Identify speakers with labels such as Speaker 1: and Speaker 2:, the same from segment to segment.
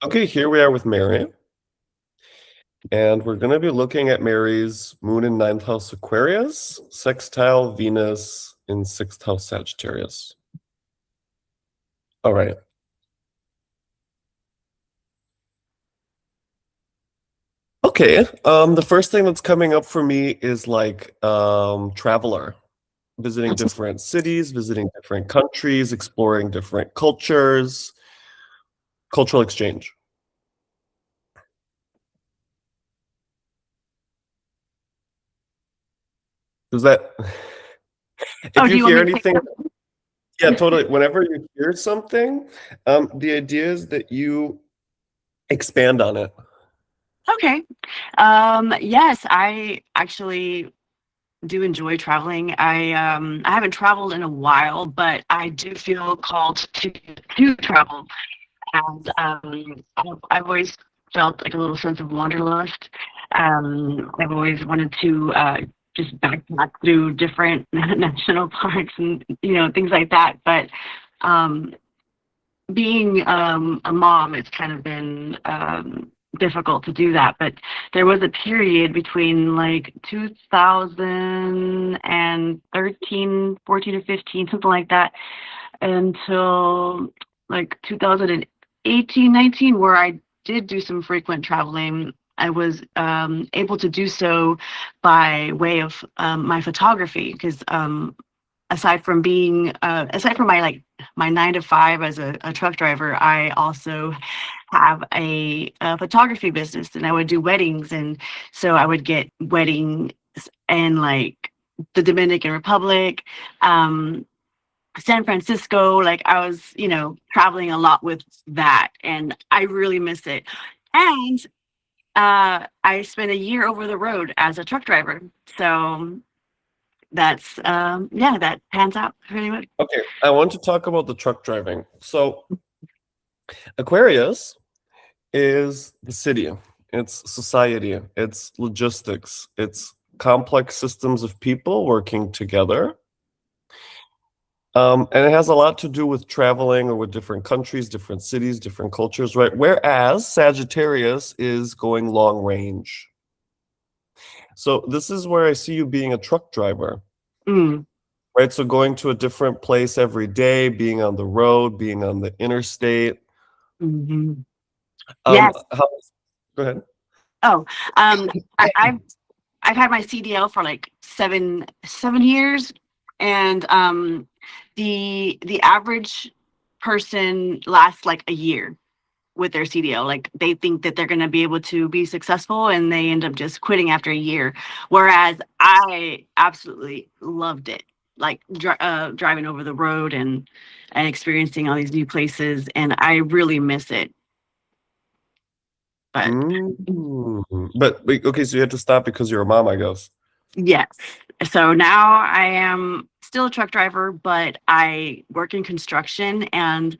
Speaker 1: Okay, here we are with Mary, and we're going to be looking at Mary's moon in ninth house Aquarius, sextile Venus in sixth house Sagittarius. All right. Okay, the first thing that's coming up for me is like traveler, visiting different cities, visiting different countries, exploring different cultures, cultural exchange. Does that, if
Speaker 2: Oh, do
Speaker 1: you
Speaker 2: you want
Speaker 1: hear
Speaker 2: me to take
Speaker 1: anything,
Speaker 2: that?
Speaker 1: yeah, totally. Whenever you hear something, the idea is that you expand on it.
Speaker 2: Okay. Yes, I actually do enjoy traveling. I haven't traveled in a while, but I do feel called to travel. And I've always felt like a little sense of wanderlust. I've always wanted to just backpack through different national parks and things like that. But um, being a mom, it's kind of been difficult to do that. But there was a period between like 2013, 14 or 15, something like that, until like 2018, 19, where I did do some frequent traveling. I was able to do so by way of my photography because aside from my 9 to 5 as a truck driver, I also have a photography business, and I would do weddings, and so I would get weddings in like the Dominican Republic, um, San Francisco. Like I was, traveling a lot with that, and I really miss it. And I spent a year over the road as a truck driver, so that's yeah, that pans out pretty much.
Speaker 1: Okay, I want to talk about the truck driving. So, Aquarius is the city, it's society, it's logistics, it's complex systems of people working together. And it has a lot to do with traveling or with different countries, different cities, different cultures, right? Whereas Sagittarius is going long range. So, this is where I see you being a truck driver.
Speaker 2: Mm,
Speaker 1: Right, so going to a different place every day, being on the road, being on the interstate.
Speaker 2: mhm.
Speaker 1: Um,
Speaker 2: Yes.
Speaker 1: how, go ahead.
Speaker 2: Oh, um, I've had my CDL for like seven years, and the average person lasts like a year with their CDL. Like they think that they're going to be able to be successful, and they end up just quitting after a year. Whereas I absolutely loved it, like driving over the road and experiencing all these new places, and I really miss it. But
Speaker 1: Mm. But wait, okay, so you had to stop because you're a mom, I guess.
Speaker 2: yes. So now I am still a truck driver, but I work in construction, and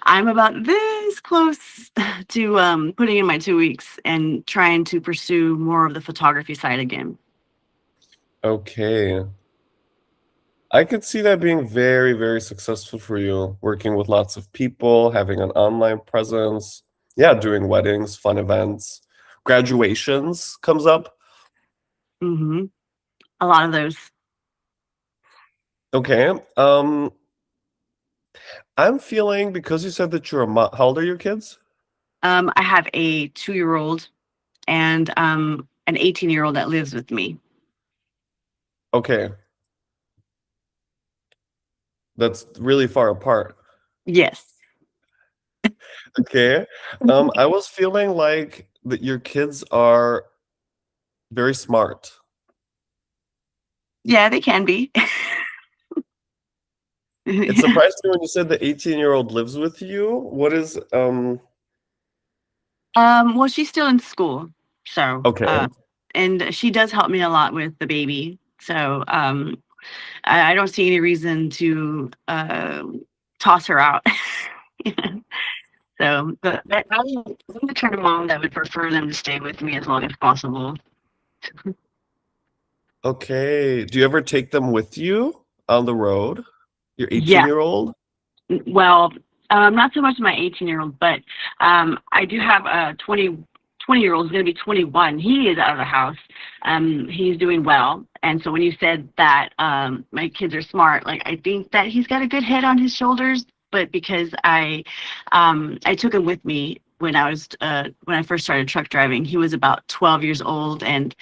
Speaker 2: I'm about this close to putting in my 2 weeks and trying to pursue more of the photography side again.
Speaker 1: Okay. I could see that being very, very successful for you, working with lots of people, having an online presence. Yeah, doing weddings, fun events, graduations comes up.
Speaker 2: Hmm. A lot of those.
Speaker 1: Okay. I'm feeling because you said that you're a mom. How old are your kids?
Speaker 2: I have a 2-year old and an 18-year-old that lives with me.
Speaker 1: Okay, that's really far apart.
Speaker 2: Yes.
Speaker 1: Okay. I was feeling like that your kids are very smart.
Speaker 2: Yeah, they can be.
Speaker 1: It surprised me when you said the 18-year-old lives with you. What is
Speaker 2: Well, she's still in school, so
Speaker 1: okay.
Speaker 2: and she does help me a lot with the baby. So I don't see any reason to toss her out. So, but I'm the kind of mom that would prefer them to stay with me as long as possible.
Speaker 1: Okay. Do you ever take them with you on the road? Your
Speaker 2: Yeah.
Speaker 1: 18-year-old?
Speaker 2: Well, Not so much my 18-year-old, but I do have a 20-year-old who's going to be 21. He is out of the house. He's doing well. And so when you said that my kids are smart, like I think that he's got a good head on his shoulders. But because I took him with me when I first started truck driving, he was about 12 years old, and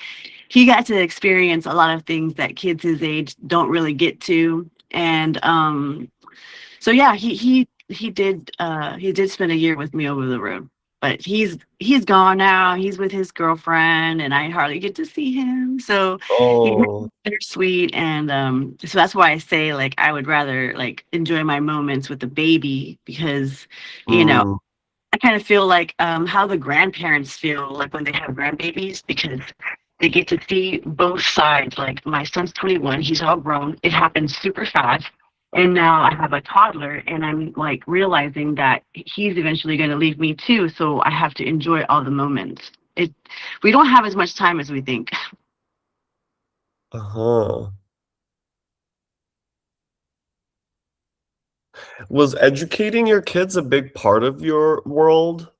Speaker 2: he got to experience a lot of things that kids his age don't really get to. And so yeah, he did spend a year with me over the road, but he's gone now. He's with his girlfriend, and I hardly get to see him. So he's
Speaker 1: Oh.
Speaker 2: bittersweet, and so that's why I say like I would rather like enjoy my moments with the baby because you know
Speaker 1: Mm.
Speaker 2: I kind of feel like how the grandparents feel like when they have grandbabies because they get to see both sides. Like my son's 21, he's all grown. It happens super fast. And now I have a toddler and I'm like realizing that he's eventually going to leave me too. So I have to enjoy all the moments. We don't have as much time as we think.
Speaker 1: Uh-huh. Was educating your kids a big part of your world?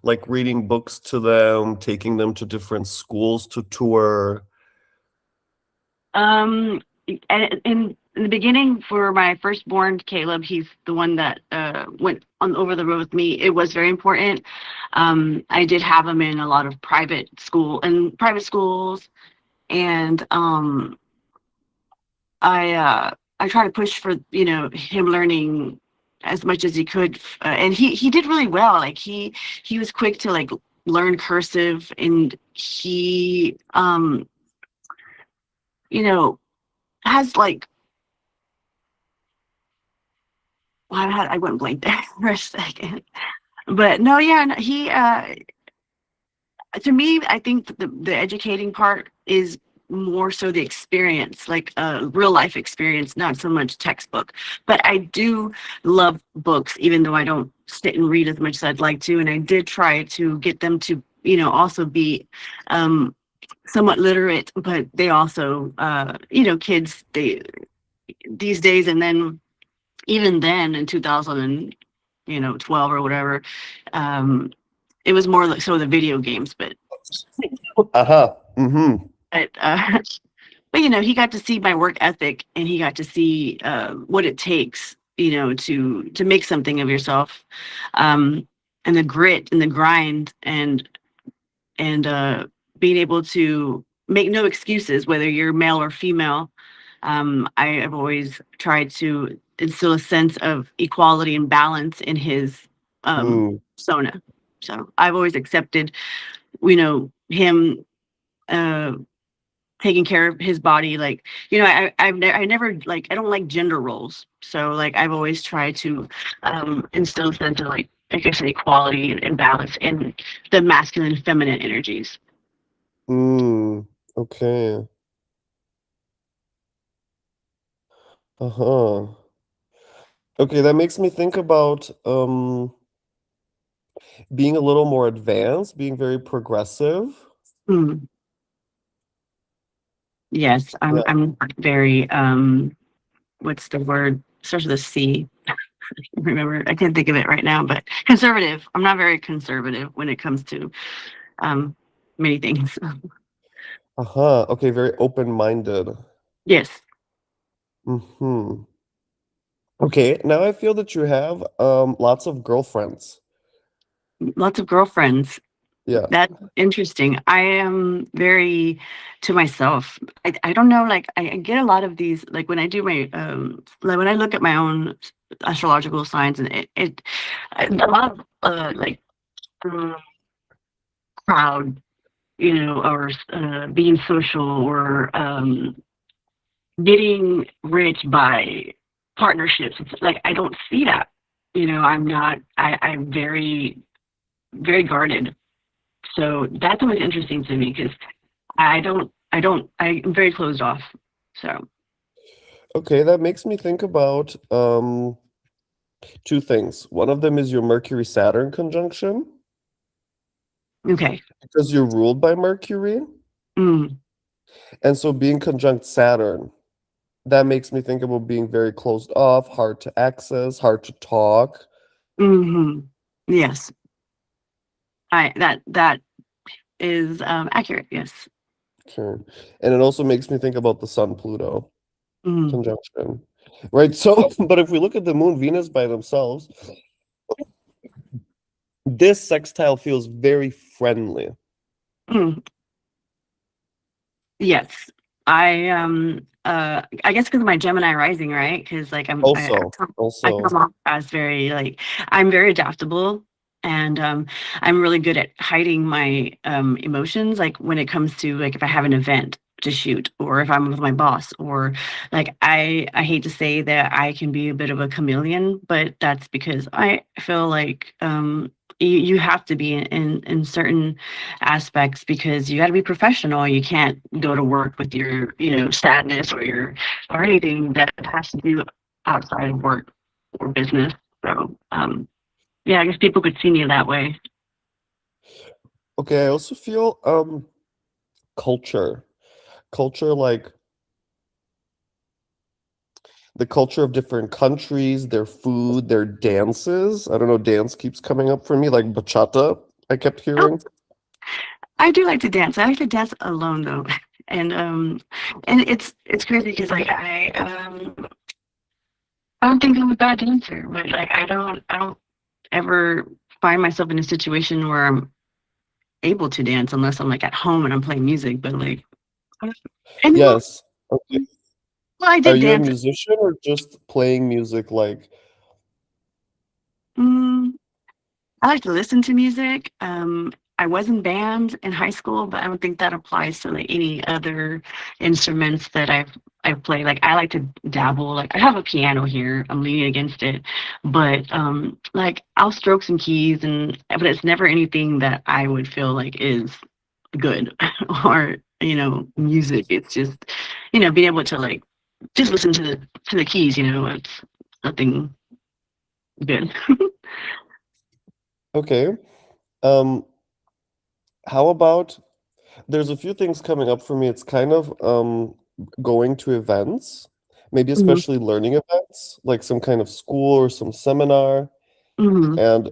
Speaker 1: Like reading books to them, taking them to different schools to tour?
Speaker 2: Um, and in the beginning, for my firstborn, Caleb, he's the one that went on over the road with me. It was very important. I did have him in a lot of private schools, and I try to push for him learning as much as he could, and he did really well. Like he was quick to like learn cursive, and he you know has like I went blank there for a second. But no, yeah, no, he to me, I think that the educating part is more so the experience, like a real life experience, not so much textbook. But I do love books, even though I don't sit and read as much as I'd like to. And I did try to get them to, also be somewhat literate, but they also, kids, these days, and then even then in 2012 or whatever, um, it was more like so the video games,
Speaker 1: Uh-huh. Mm-hmm.
Speaker 2: but but he got to see my work ethic, and he got to see what it takes, to make something of yourself, um, and the grit and the grind, and being able to make no excuses, whether you're male or female. I have always tried to instill a sense of equality and balance in his
Speaker 1: Mm.
Speaker 2: persona. So I've always accepted, him uh, taking care of his body. Like, I never like I don't like gender roles. So like I've always tried to instill a sense of like I guess equality and balance in the masculine and feminine energies.
Speaker 1: Mm. Okay. Uh-huh. Okay, that makes me think about being a little more advanced, being very progressive.
Speaker 2: Mm, yes,
Speaker 1: Yeah.
Speaker 2: I'm very what's the word? Starts with a C. Remember, I can't think of it right now, but conservative. I'm not very conservative when it comes to um many things.
Speaker 1: Uh-huh. Okay, very open-minded.
Speaker 2: Yes,
Speaker 1: Mm-hmm. Okay, now I feel that you have lots of girlfriends.
Speaker 2: lots of girlfriends.
Speaker 1: Yeah.
Speaker 2: That's interesting. I am very to myself. I don't know, like I get a lot of these like when I do my like when I look at my own astrological signs, and a lot of like um, proud, or being social, or getting rich by partnerships. It's like I don't see that. I'm not. I'm very very guarded. So that's always interesting to me because I'm very closed off. So,
Speaker 1: Okay, that makes me think about two things. One of them is your Mercury Saturn conjunction,
Speaker 2: okay.
Speaker 1: because you're ruled by Mercury.
Speaker 2: Mm,
Speaker 1: And so being conjunct Saturn, that makes me think about being very closed off, hard to access, hard to talk.
Speaker 2: Hmm. Yes, that is accurate. Yes.
Speaker 1: Okay. And it also makes me think about the Sun Pluto
Speaker 2: Mm.
Speaker 1: conjunction. Right. So, but if we look at the Moon Venus by themselves, this sextile feels very friendly.
Speaker 2: Mm. Yes. I guess because of my Gemini rising, right? Because like
Speaker 1: Also,
Speaker 2: I
Speaker 1: also,
Speaker 2: come off as very like I'm very adaptable, and I'm really good at hiding my emotions, like when it comes to like if I have an event to shoot or if I'm with my boss, or like I hate to say that I can be a bit of a chameleon, but that's because I feel like you have to be in certain aspects because you got to be professional. You can't go to work with your, sadness or your or anything that has to do outside of work or business. So, yeah, I guess people could see me that way.
Speaker 1: okay, I also feel culture. Culture like the culture of different countries, their food, their dances. I don't know, dance keeps coming up for me, like bachata, I kept
Speaker 2: Oh,
Speaker 1: hearing.
Speaker 2: I do like to dance. I like to dance alone though, and it's crazy because like I don't think I'm a bad dancer, but like I don't ever find myself in a situation where I'm able to dance unless I'm like at home and I'm playing music. But like, and
Speaker 1: Yes. Okay.
Speaker 2: well, I
Speaker 1: Are
Speaker 2: did
Speaker 1: you a
Speaker 2: dance.
Speaker 1: musician or just playing music like
Speaker 2: Mm, I like to listen to music. I was in bands in high school, but I don't think that applies to like any other instruments that I've played. Like I like to dabble. Like I have a piano here. I'm leaning against it, but like I'll stroke some keys and but it's never anything that I would feel like is good or music. It's just being able to like just listen to the keys. It's nothing good.
Speaker 1: okay. Um, how about there's a few things coming up for me. It's kind of going to events, maybe
Speaker 2: Hmm.
Speaker 1: especially learning events, like some kind of school or some seminar,
Speaker 2: Hmm.
Speaker 1: and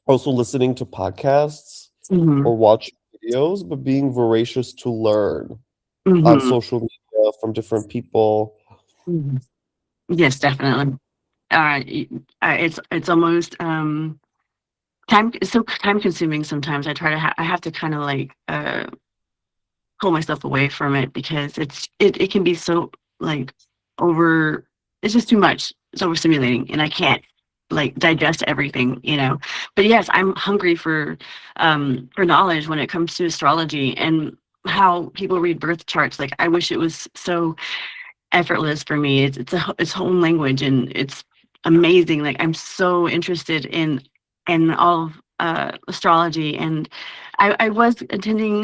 Speaker 1: also listening to podcasts
Speaker 2: Hmm.
Speaker 1: or watching videos, but being voracious to learn on
Speaker 2: Hmm.
Speaker 1: social media from different people.
Speaker 2: Mhm. Yes, definitely. It's almost it's so time consuming sometimes. I have to kind of like pull myself away from it because it can be so like over it's just too much. It's overstimulating and I can't like digest everything. But yes, I'm hungry for knowledge when it comes to astrology and how people read birth charts. Like I wish it was so effortless for me. It's home language and it's amazing. Like I'm so interested in all of astrology, and I was attending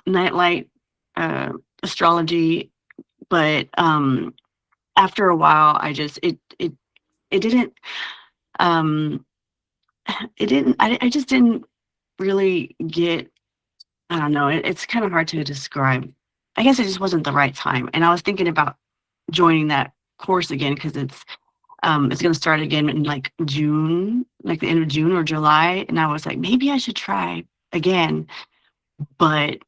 Speaker 2: nightlight uh, astrology, but after a while, it didn't um, I just didn't really get. I don't know. It's kind of hard to describe. I guess it just wasn't the right time, and I was thinking about joining that course again because it's going to start again in like June, like the end of June or July. And I was like, maybe I should try again. But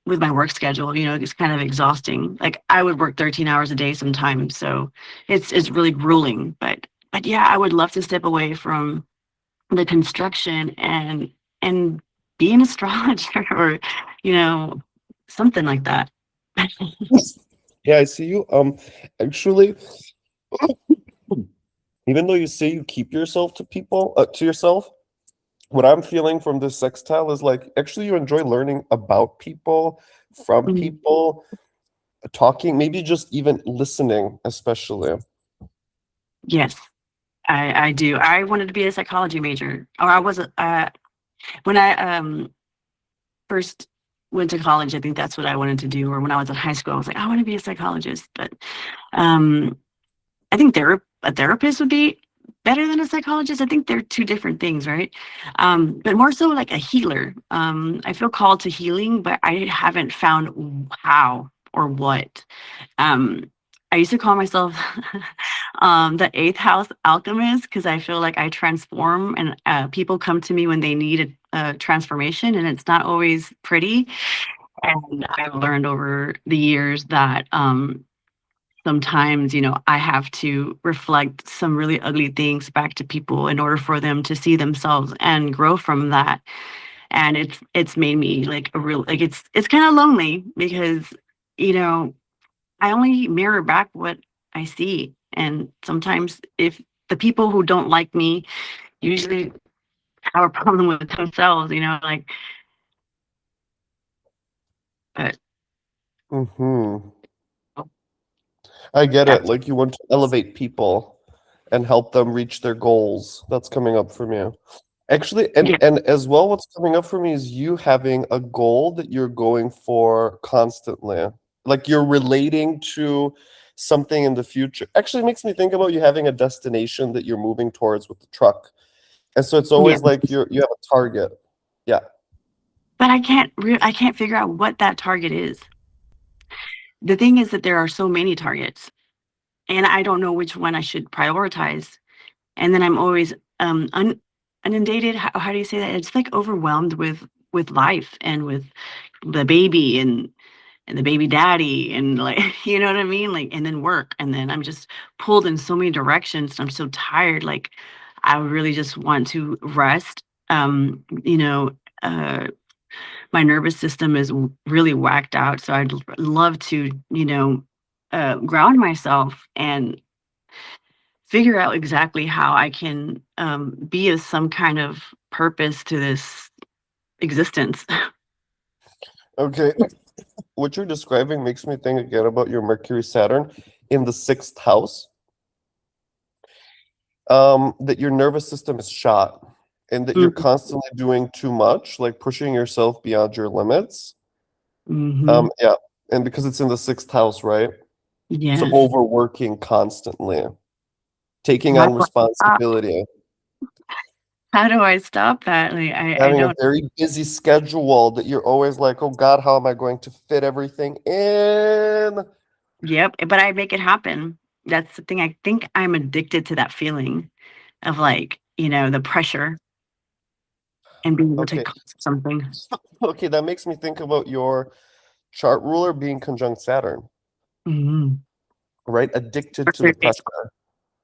Speaker 2: with my work schedule, it's kind of exhausting. Like I would work 13 hours a day sometimes. So it's really grueling. But yeah, I would love to step away from the construction and be an astrologer or, you know, something like that.
Speaker 1: Yeah, I see you. Actually, even though you say you keep yourself to people, to yourself, what I'm feeling from this sextile is like actually you enjoy learning about people, from
Speaker 2: Mhm.
Speaker 1: people, talking, maybe just even listening, especially.
Speaker 2: Yes, I do. I wanted to be a psychology major, or I was when I first went to college. I think that's what I wanted to do. Or when I was in high school, I was like, I want to be a psychologist. But um, I think a therapist would be better than a psychologist. I think they're two different things, right? But more so like a healer. I feel called to healing, but I haven't found how or what. Um, I used to call myself the eighth house alchemist because I feel like I transform and people come to me when they need a transformation and it's not always pretty. And I've learned over the years that sometimes, I have to reflect some really ugly things back to people in order for them to see themselves and grow from that. And it's made me like a real like it's kind of lonely because, you know, I only mirror back what I see. And sometimes if the people who don't like me usually have a problem with themselves, like, but
Speaker 1: Hmm. I get it.
Speaker 2: that's,
Speaker 1: Like you want to elevate people and help them reach their goals. That's coming up for me. Actually,
Speaker 2: yeah,
Speaker 1: and as well, what's coming up for me is you having a goal that you're going for constantly. Like you're relating to something in the future. Actually, it makes me think about you having a destination that you're moving towards with the truck. And so it's
Speaker 2: yeah.
Speaker 1: always like you have a target. Yeah.
Speaker 2: But I can't figure out what that target is. The thing is that there are so many targets and I don't know which one I should prioritize. And then I'm always inundated. How do you say that? It's like overwhelmed with life and with the baby and the baby daddy and like you know what I mean? Like and then work and then I'm just pulled in so many directions. I'm so tired. Like I really just want to rest. Uh my nervous system is really whacked out. So I'd love to, ground myself and figure out exactly how I can be of some kind of purpose to this existence.
Speaker 1: Okay. What you're describing makes me think again about your Mercury Saturn in the sixth house. That your nervous system is shot and that you're
Speaker 2: Mm-hmm.
Speaker 1: constantly doing too much, like pushing yourself beyond your limits.
Speaker 2: Mm-hmm.
Speaker 1: Yeah. And because it's in the sixth house, right? So
Speaker 2: Yes.
Speaker 1: overworking constantly, taking
Speaker 2: How
Speaker 1: on
Speaker 2: do I stop?
Speaker 1: responsibility,
Speaker 2: How do I stop that? Like I
Speaker 1: having a
Speaker 2: don't.
Speaker 1: very busy schedule that you're always like, oh God, how am I going to fit everything in?
Speaker 2: Yep. But I make it happen. That's the thing. I think I'm addicted to that feeling of like, the pressure and being able to
Speaker 1: Okay.
Speaker 2: accomplish something.
Speaker 1: Okay, that makes me think about your chart ruler being conjunct Saturn,
Speaker 2: Mm-hmm.
Speaker 1: right? Addicted to the pressure.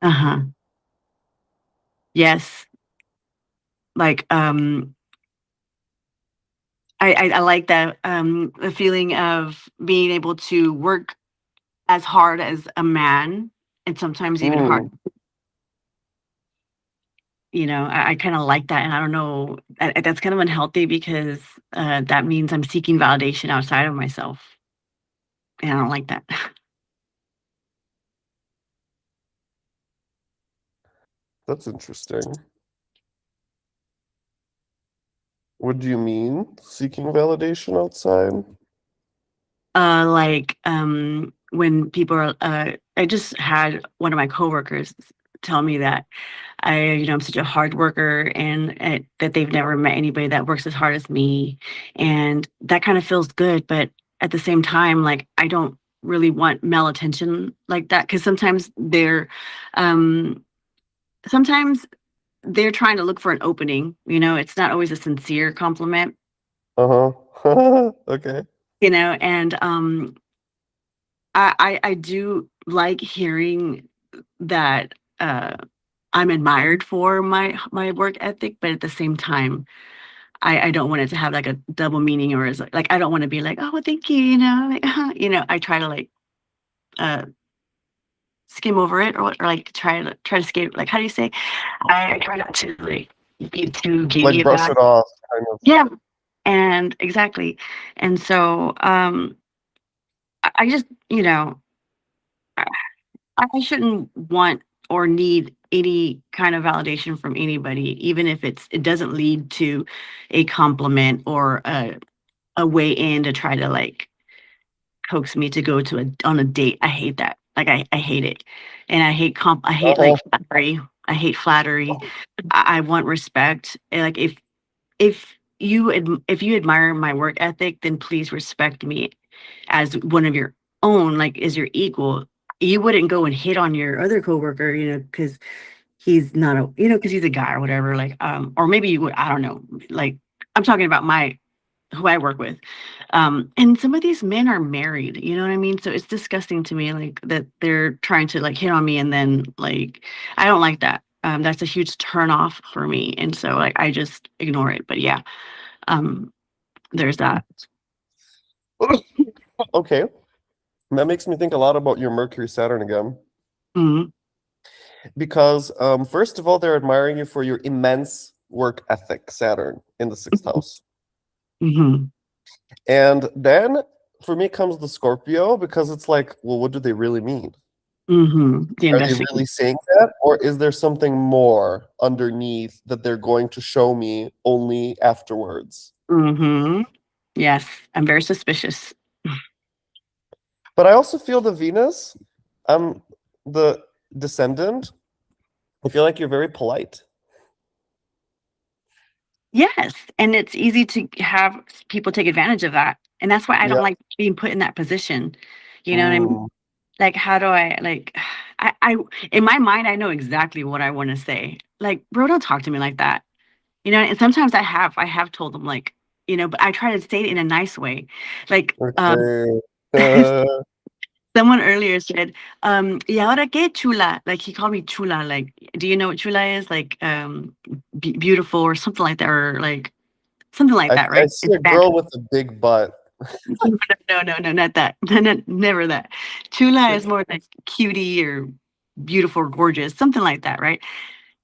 Speaker 2: Uh-huh. Yes. Like I like that the feeling of being able to work as hard as a man and sometimes even hard.
Speaker 1: Mm,
Speaker 2: I kind of like that, and I don't know. That's kind of unhealthy because that means I'm seeking validation outside of myself, and I don't like that.
Speaker 1: that's interesting. What do you mean? Seeking validation outside?
Speaker 2: Like when people are, I just had one of my coworkers tell me that I'm such a hard worker and that they've never met anybody that works as hard as me. And that kind of feels good. But at the same time, like, I don't really want male attention like that because um, sometimes they're trying to look for an opening. It's not always a sincere compliment,
Speaker 1: Uh-huh. Okay.
Speaker 2: and I do like hearing that I'm admired for my work ethic, but at the same time, I don't want it to have like a double meaning or is like I don't want to be like, oh well, thank you, like, I try to like uh skim over it or like try to skate like how do you say? I try not to like be too giddy
Speaker 1: Like brush
Speaker 2: about
Speaker 1: it
Speaker 2: it.
Speaker 1: off, kind of.
Speaker 2: Yeah, and exactly. And so I just I, I shouldn't want or need any kind of validation from anybody, even if it doesn't lead to a compliment or a way in to try to like coax me to go to on a date. I hate that. Like I hate it. And I hate like
Speaker 1: Uh-huh.
Speaker 2: flattery. I hate flattery. I want respect. And like if you admire my work ethic, then please respect me as one of your own, like as your equal, you wouldn't go and hit on your other coworker, because he's not a, because he's a guy or whatever, like, or maybe you would, I don't know, like, I'm talking about who I work with. And some of these men are married, you know what I mean? So it's disgusting to me, like, that they're trying to like hit on me, and then like, I don't like that. That's a huge turn off for me. And so like, I just ignore it. But yeah, there's that.
Speaker 1: Okay. That makes me think a lot about your Mercury Saturn again.
Speaker 2: Mhm.
Speaker 1: Because first of all, they're admiring you for your immense work ethic, Saturn, in the sixth house.
Speaker 2: Mhm.
Speaker 1: And then for me comes the Scorpio, because it's like, well, what do they really mean?
Speaker 2: Mhm. The
Speaker 1: Are they
Speaker 2: investigation.
Speaker 1: really saying that? Or is there something more underneath that they're going to show me only afterwards?
Speaker 2: Mhm. Yes, I'm very suspicious.
Speaker 1: But I also feel the Venus, the descendant, I feel like you're very polite.
Speaker 2: Yes, and it's easy to have people take advantage of that, and that's why I
Speaker 1: Yeah.
Speaker 2: don't like being put in that position. You know what I mean?
Speaker 1: Mm.
Speaker 2: Like, how do I like? I in my mind, I know exactly what I want to say. Like, bro, don't talk to me like that. And sometimes I have told them, like, but I try to say it in a nice way. Like,
Speaker 1: Okay.
Speaker 2: someone earlier said, "Y ahora qué, chula?" Like, he called me chula. Like, do you know what chula is? Like, beautiful or something like that, or like something like that,
Speaker 1: I
Speaker 2: right?
Speaker 1: see
Speaker 2: In
Speaker 1: a
Speaker 2: Spanish.
Speaker 1: girl with a big butt.
Speaker 2: No, no, no, not that. Never that. Chula is more like cutie or beautiful or gorgeous, something like that, right?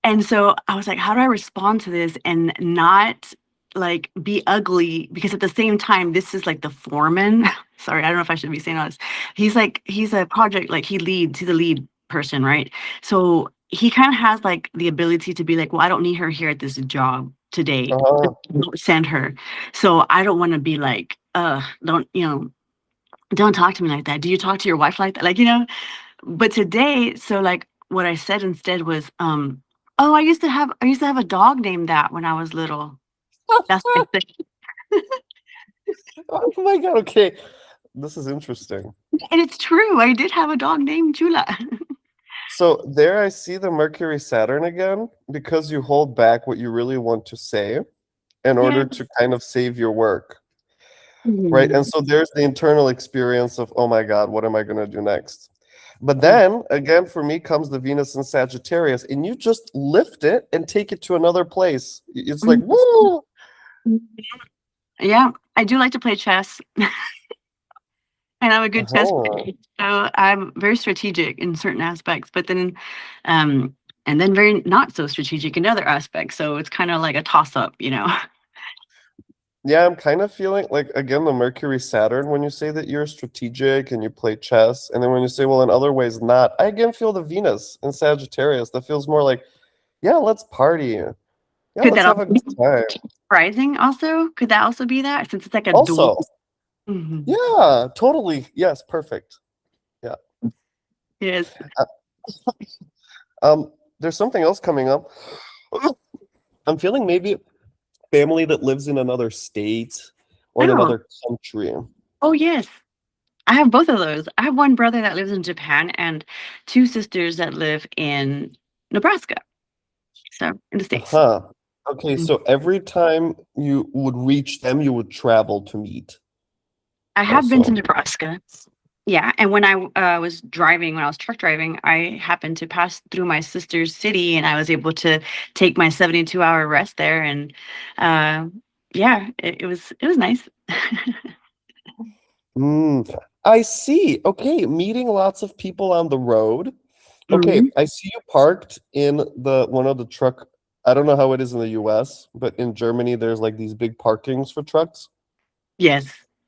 Speaker 2: And so I was like, how do I respond to this and not like be ugly? Because at the same time, this is like the foreman. Sorry, I don't know if I should be saying all this. He's a project, like he's a lead person, right? So he kind of has like the ability to be like, well, I don't need her here at this job today.
Speaker 1: Uh-huh.
Speaker 2: Don't send her. So I don't want to be like, don't talk to me like that. Do you talk to your wife like that? Like, but today, so like what I said instead was, oh, I used to have a dog named that when I was little. That's what I said.
Speaker 1: Oh my God. Okay. This is interesting.
Speaker 2: And it's true. I did have a dog named Chula.
Speaker 1: So there I see the Mercury Saturn again, because you hold back what you really want to say in
Speaker 2: Yeah.
Speaker 1: order to kind of save your work, right? And
Speaker 2: Mhm.
Speaker 1: so there's the internal experience of, oh my God, what am I going to do next? But
Speaker 2: Mm.
Speaker 1: then again, for me comes the Venus in Sagittarius, and you just lift it and take it to another place. It's like, woo!
Speaker 2: Yeah, I do like to play chess, and I'm a good chess
Speaker 1: Uh-huh.
Speaker 2: player. So I'm very strategic in certain aspects, but then, um, and then very not so strategic in other aspects. So it's kind of like a toss up.
Speaker 1: Yeah, I'm kind of feeling like, again, the Mercury Saturn, when you say that you're strategic and you play chess, and then when you say, well, in other ways not, I again feel the Venus in Sagittarius. That feels more like, yeah, let's party. Yeah,
Speaker 2: Could
Speaker 1: let's
Speaker 2: that
Speaker 1: have
Speaker 2: also
Speaker 1: a
Speaker 2: be
Speaker 1: good time.
Speaker 2: surprising? Also, could that also be that since it's like a dual?
Speaker 1: Also,
Speaker 2: Mhm.
Speaker 1: yeah, totally. Yes, perfect. Yeah.
Speaker 2: Yes.
Speaker 1: Uh, there's something else coming up. I'm feeling maybe family that lives in another state or in
Speaker 2: Oh,
Speaker 1: another country.
Speaker 2: oh yes. I have both of those. I have one brother that lives in Japan and two sisters that live in Nebraska. So in the States.
Speaker 1: Huh. Okay,
Speaker 2: Mm.
Speaker 1: so every time you would reach them, you would travel to meet
Speaker 2: I have been to
Speaker 1: also.
Speaker 2: Nebraska. Yeah, and when I was driving, when I was truck driving, I happened to pass through my sister's city, and I was able to take my 72-hour rest there, and uh, yeah, it was nice.
Speaker 1: Mm, I see. Okay, meeting lots of people on the road. Okay,
Speaker 2: Mhm.
Speaker 1: I see you parked in the one of the truck. I don't know how it is in the US, but in Germany there's like these big parkings for trucks.
Speaker 2: Yes,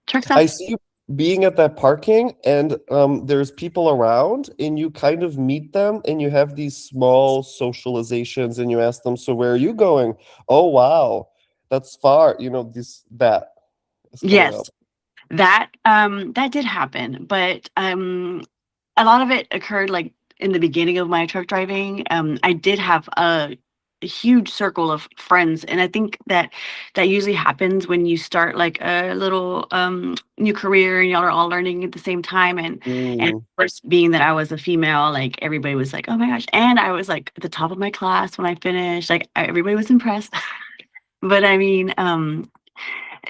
Speaker 2: truck
Speaker 1: I
Speaker 2: stops.
Speaker 1: see you being at that parking, and there's people around, and you kind of meet them, and you have these small socializations, and you ask them, "So where are you going?" "Oh wow, that's far." This that is coming
Speaker 2: Yes,
Speaker 1: up.
Speaker 2: that did happen, but a lot of it occurred like in the beginning of my truck driving. I did have a huge circle of friends, and I think that that usually happens when you start like a little new career and y'all are all learning at the same time. And of
Speaker 1: Mm.
Speaker 2: course, being that I was a female, like everybody was like, oh my gosh, and I was like at the top of my class when I finished, like everybody was impressed. But I mean,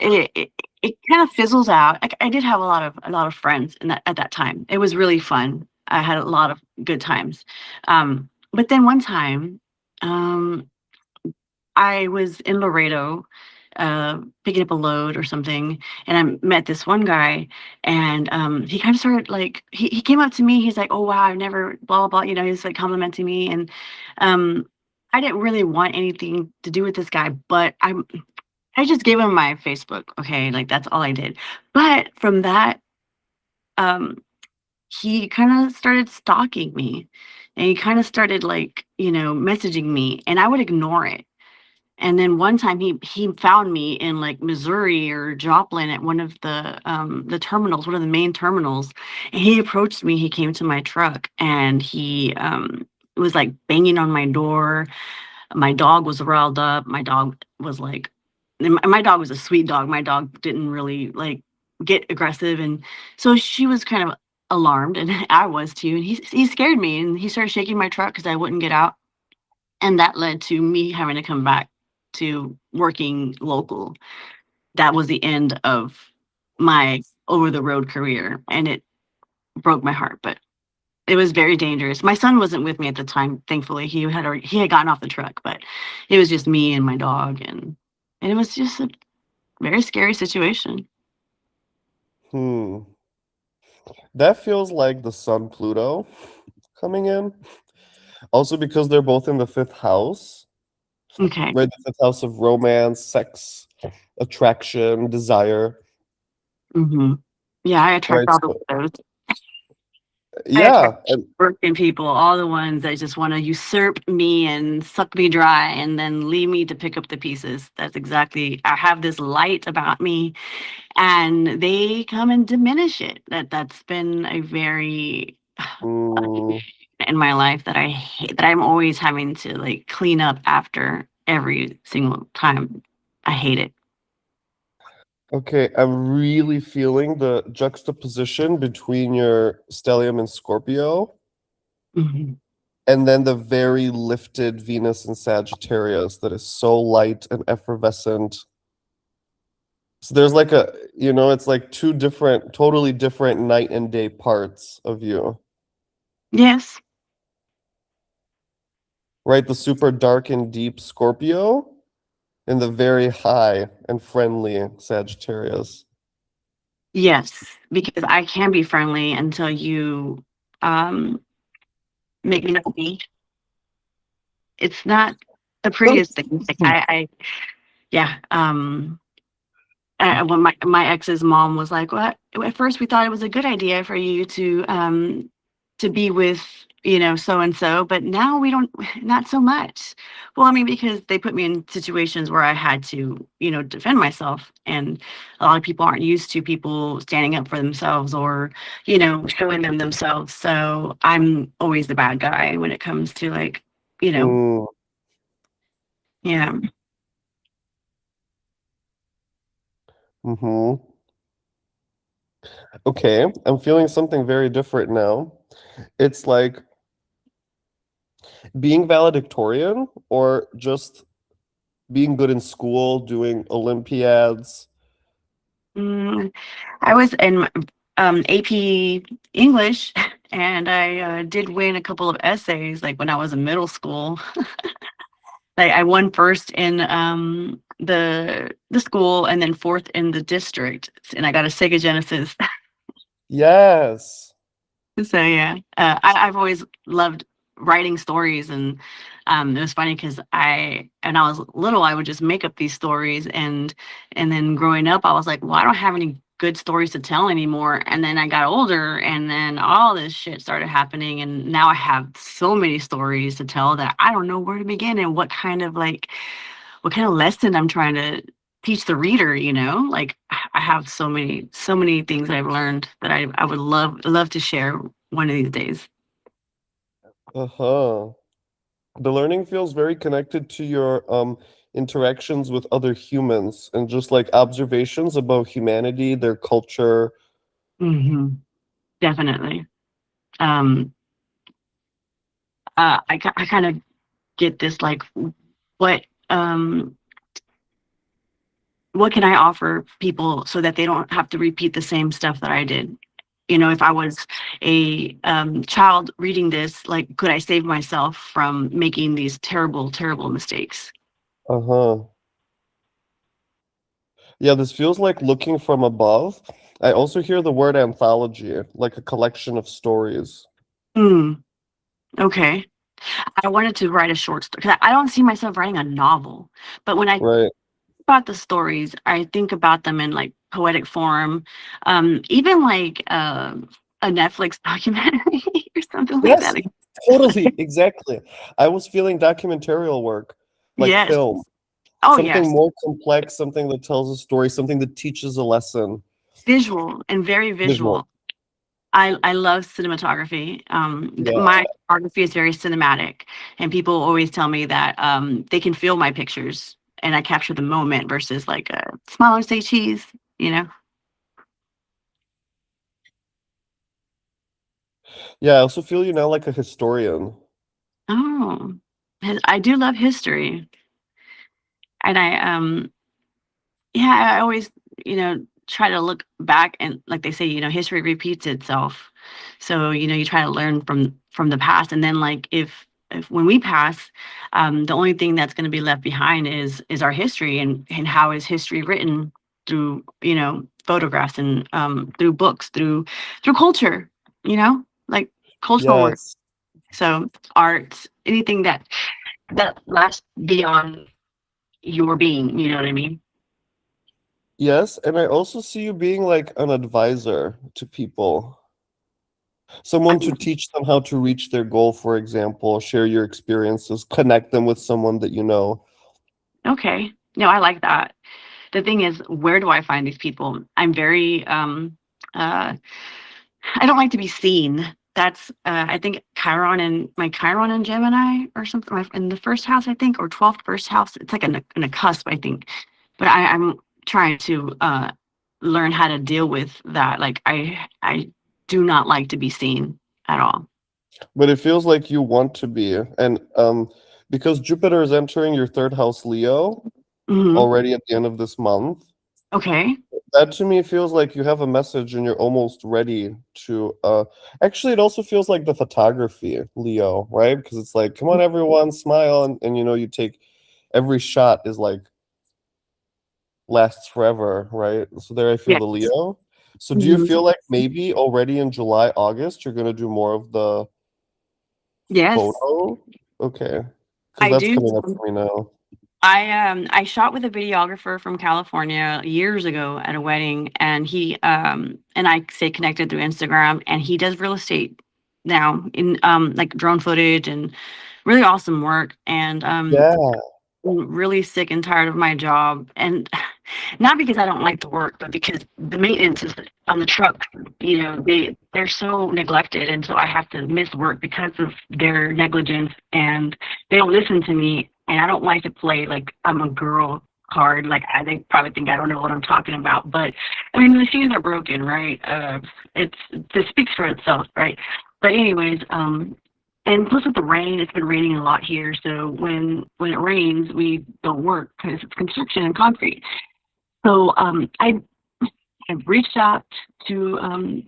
Speaker 2: it it, it kind of fizzles out. I did have a lot of friends in that at that time. It was really fun. I had a lot of good times. But then one time, um, I was in Laredo, picking up a load or something, and I met this one guy, and he kind of started like he came up to me. He's like, "Oh wow, I've never blah blah blah." You know, he's like complimenting me, and um, I didn't really want anything to do with this guy, but I just gave him my Facebook. Okay, like that's all I did. But from that, um, he kind of started stalking me, and he kind of started like messaging me, and I would ignore it. And then one time he found me in like Missouri or Joplin at one of the terminals, one of the main terminals, and he approached me. He came to my truck and he was like banging on my door. My dog was riled up. My dog was like, and my dog was a sweet dog. My dog didn't really like get aggressive, and so she was kind of alarmed, and I was too. And he scared me, and he started shaking my truck because I wouldn't get out, and that led to me having to come back to working local. That was the end of my over the road career, and it broke my heart. But it was very dangerous. My son wasn't with me at the time, thankfully. He had gotten off the truck, but it was just me and my dog, and it was just a very scary situation.
Speaker 1: Hmm. That feels like the Sun Pluto coming in. Also because they're both in the fifth house,
Speaker 2: Okay.
Speaker 1: right? The fifth house of romance, sex, attraction, desire.
Speaker 2: Hmm. Yeah, I attract
Speaker 1: Right.
Speaker 2: all the
Speaker 1: So,
Speaker 2: those. I attract
Speaker 1: yeah. And
Speaker 2: broken people, all the ones that just want to usurp me and suck me dry and then leave me to pick up the pieces. That's exactly, I have this light about me and they come and diminish it. That's been a very
Speaker 1: mm,
Speaker 2: in my life that I hate, that I'm always having to like clean up after every single time. I hate it.
Speaker 1: okay, I'm really feeling the juxtaposition between your stellium and Scorpio,
Speaker 2: Mhm.
Speaker 1: and then the very lifted Venus and Sagittarius that is so light and effervescent. So there's like it's like two different, totally different night and day parts of you,
Speaker 2: Yes.
Speaker 1: right? The super dark and deep Scorpio and the very high and friendly Sagittarius.
Speaker 2: Yes. Because I can be friendly until you um, make me not be. It's not the prettiest thing. Like yeah. When my ex's mom was like, "Well, at first we thought it was a good idea for you to be with so and so, but now we don't, not so much." Well, I mean, because they put me in situations where I had to defend myself, and a lot of people aren't used to people standing up for themselves or showing them themselves. So I'm always the bad guy when it comes to like you know
Speaker 1: Mm,
Speaker 2: yeah.
Speaker 1: hmm. Okay, I'm feeling something very different now. It's like being valedictorian or just being good in school, doing Olympiads.
Speaker 2: Mm, I was in AP English, and I did win a couple of essays like when I was in middle school. Like I won first in the school and then fourth in the district, and I got a Sega Genesis.
Speaker 1: Yes.
Speaker 2: So yeah, I've always loved writing stories, and it was funny because when I was little, I would just make up these stories, and then growing up, I was like, well, I don't have any good stories to tell anymore. And then I got older, and then all this shit started happening, and now I have so many stories to tell that I don't know where to begin and what kind of lesson I'm trying to teach the reader, like I have so many things I've learned that I would love to share one of these days.
Speaker 1: Uh-huh. The learning feels very connected to your interactions with other humans and just like observations about humanity, their culture.
Speaker 2: Hmm. Definitely. Um, I kind of get this like what um what can I offer people so that they don't have to repeat the same stuff that I did? You know, if I was a child reading this, like, could I save myself from making these terrible, terrible mistakes?
Speaker 1: Uh-huh. Yeah, this feels like looking from above. I also hear the word anthology, like a collection of stories,
Speaker 2: Hmm. Okay. I wanted to write a short story 'cause I don't see myself writing a novel, but when I think
Speaker 1: right?
Speaker 2: about the stories, I think about them in like poetic form, even like a Netflix documentary or something like
Speaker 1: Yes,
Speaker 2: that.
Speaker 1: totally, exactly. I was feeling documentarial work, like
Speaker 2: Yes.
Speaker 1: film,
Speaker 2: Oh,
Speaker 1: something
Speaker 2: yes.
Speaker 1: more complex, something that tells a story, something that teaches a lesson.
Speaker 2: Visual and very
Speaker 1: Visual.
Speaker 2: visual. I love cinematography.
Speaker 1: Yeah.
Speaker 2: My photography is very cinematic, and people always tell me that they can feel my pictures and I capture the moment versus like a smaller say cheese, you know?
Speaker 1: Yeah, I also feel you now like a historian.
Speaker 2: Oh, I do love history, and yeah, I always, try to look back and like they say, history repeats itself. So, you try to learn from the past, and then like if when we pass, the only thing that's going to be left behind is our history, and how is history written through, photographs and through books, through culture, like cultural work.
Speaker 1: Yes.
Speaker 2: So art, anything that lasts beyond your being, you know what I mean?
Speaker 1: Yes, and I also see you being like an advisor to people. Someone to teach them how to reach their goal, for example, share your experiences, connect them with someone that you know.
Speaker 2: Okay. No, I like that. The thing is, where do I find these people? I'm very uh I don't like to be seen. That's I think Chiron and Gemini or something in the first house, I think, or 12th first house. It's like in a cusp, I think. But I'm trying to learn how to deal with that. Like I do not like to be seen at all.
Speaker 1: But it feels like you want to be. And because Jupiter is entering your third house, Leo,
Speaker 2: Hmm.
Speaker 1: already at the end of this month,
Speaker 2: Okay.
Speaker 1: that to me feels like you have a message and you're almost ready to actually it also feels like the photography, Leo, right? Because it's like, come on everyone, smile, and you know, you take every shot is like lasts forever, right? So there I feel the
Speaker 2: Yes.
Speaker 1: Leo. So do you
Speaker 2: Mhm.
Speaker 1: feel like maybe already in July, August, you're gonna do more of the
Speaker 2: Yes,
Speaker 1: photo? Okay. Because
Speaker 2: I
Speaker 1: that's
Speaker 2: do.
Speaker 1: coming up for me now.
Speaker 2: I shot with a videographer from California years ago at a wedding, and he and I stay connected through Instagram, and he does real estate now in like drone footage and really awesome work. And
Speaker 1: Yeah.
Speaker 2: really sick and tired of my job, and not because I don't like the work, but because the maintenance is on the truck. They're so neglected, and so I have to miss work because of their negligence, and they don't listen to me. And I don't like to play like I'm a girl card. Like they probably think I don't know what I'm talking about, but I mean the machines are broken, right? It speaks for itself, right? But anyways, and plus with the rain, it's been raining a lot here. So when it rains, we don't work because it's construction and concrete. So I reached out to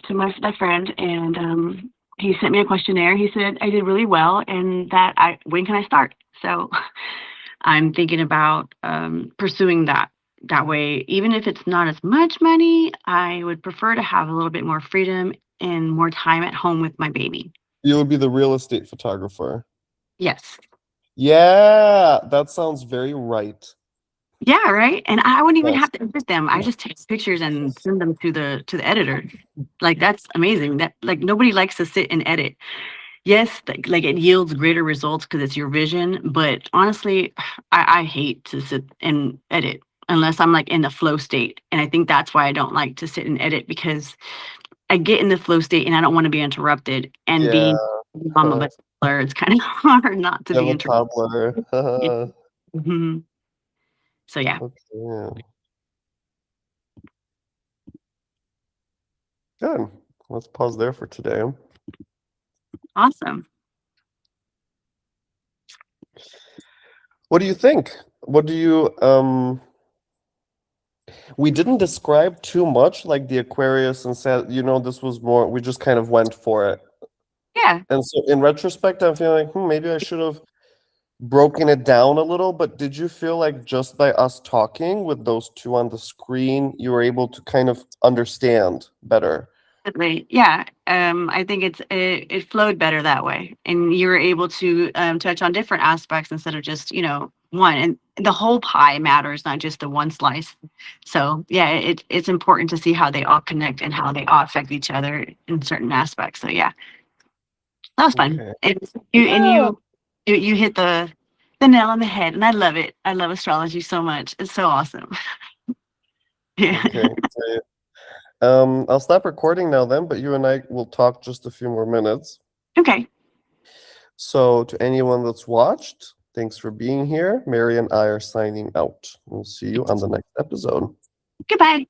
Speaker 2: my friend, and he sent me a questionnaire. He said I did really well, and that I when can I start? So I'm thinking about pursuing that. That way, even if it's not as much money, I would prefer to have a little bit more freedom and more time at home with my baby.
Speaker 1: You would be the real estate photographer.
Speaker 2: Yes.
Speaker 1: Yeah, that sounds very right.
Speaker 2: Yeah, right. And I wouldn't even
Speaker 1: Yes.
Speaker 2: have to edit them. I just take pictures and send them to the editor. Like that's amazing. That like nobody likes to sit and edit. Yes, like it yields greater results because it's your vision. But honestly, I hate to sit and edit unless I'm like in the flow state. And I think that's why I don't like to sit and edit because I get in the flow state and I don't want to be interrupted and
Speaker 1: Yeah.
Speaker 2: being mom of a toddler, it's kind of hard not to
Speaker 1: You
Speaker 2: be
Speaker 1: have a
Speaker 2: interested.
Speaker 1: toddler.
Speaker 2: Mhm. So yeah,
Speaker 1: Okay. Good. Let's pause there for today.
Speaker 2: awesome.
Speaker 1: What do you think? What do you we didn't describe too much like the Aquarius and said, this was more we just kind of went for it.
Speaker 2: Yeah,
Speaker 1: And so in retrospect, I'm feeling like, maybe I should have broken it down a little, but did you feel like just by us talking with those two on the screen, you were able to kind of understand better?
Speaker 2: definitely. Yeah, I think it flowed better that way, and you were able to touch on different aspects instead of just one. And the whole pie matters, not just the one slice. So yeah, it's important to see how they all connect and how they all affect each other in certain aspects. So yeah, that was fun.
Speaker 1: Okay.
Speaker 2: And you and
Speaker 1: Yeah.
Speaker 2: you hit the nail on the head, and I love it. I love astrology so much. It's so awesome. Yeah.
Speaker 1: Okay. Great. I'll stop recording now then, but you and I will talk just a few more minutes.
Speaker 2: Okay.
Speaker 1: So to anyone that's watched, thanks for being here. Mary and I are signing out. We'll see you on the next episode.
Speaker 2: Goodbye.